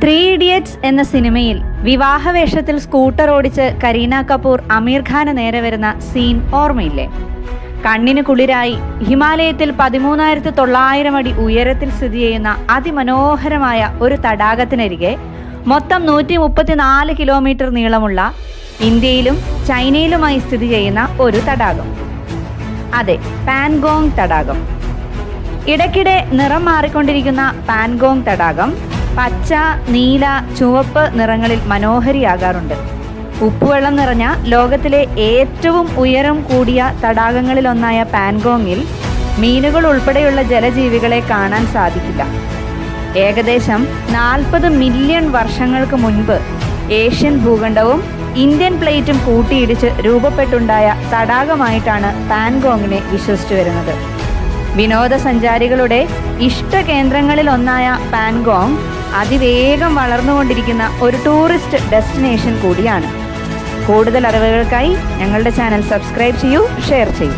3 idiots എന്ന സിനിമയിൽ വിവാഹവേഷത്തിൽ scooter ഓടിച്ച് കരീന കപൂർ അമീർ ഖാന് നേരെ വരുന്ന സീൻ ഓർമ്മയില്ലേ? കണ്ണിന് കുളിരായി ഹിമാലയത്തിൽ 13,900 അടി ഉയരത്തിൽ സ്ഥിതി ചെയ്യുന്ന അതിമനോഹരമായ ഒരു തടാകത്തിനരികെ മൊത്തം 134 കിലോമീറ്റർ നീളമുള്ള ഇന്ത്യയിലും ചൈനയിലുമായി സ്ഥിതി ചെയ്യുന്ന ഒരു തടാകം. അതെ, പാൻഗോങ് തടാകം. ഇടയ്ക്കിടെ നിറം മാറിക്കൊണ്ടിരിക്കുന്ന പാൻഗോങ് തടാകം പച്ച, നീല, ചുവപ്പ് നിറങ്ങളിൽ മനോഹരിയാകാറുണ്ട്. ഉപ്പുവെള്ളം നിറഞ്ഞ ലോകത്തിലെ ഏറ്റവും ഉയരം കൂടിയ തടാകങ്ങളിലൊന്നായ പാൻഗോങ്ങിൽ മീനുകൾ ഉൾപ്പെടെയുള്ള ജലജീവികളെ കാണാൻ സാധിക്കില്ല. ഏകദേശം 40 മില്യൺ വർഷങ്ങൾക്ക് മുൻപ് ഏഷ്യൻ ഭൂഖണ്ഡവും ഇന്ത്യൻ പ്ലേറ്റും കൂട്ടിയിടിച്ച് രൂപപ്പെട്ടുണ്ടായ തടാകമായിട്ടാണ് പാൻഗോങ്ങിനെ വിശ്വസിച്ചു വരുന്നത്. വിനോദസഞ്ചാരികളുടെ ഇഷ്ടകേന്ദ്രങ്ങളിലൊന്നായ പാൻഗോങ് അതിവേഗം വളർന്നുകൊണ്ടിരിക്കുന്ന ഒരു ടൂറിസ്റ്റ് ഡെസ്റ്റിനേഷൻ കൂടിയാണ്. കൂടുതൽ അറിവുകൾക്കായി ഞങ്ങളുടെ ചാനൽ സബ്സ്ക്രൈബ് ചെയ്യൂ, ഷെയർ ചെയ്യൂ.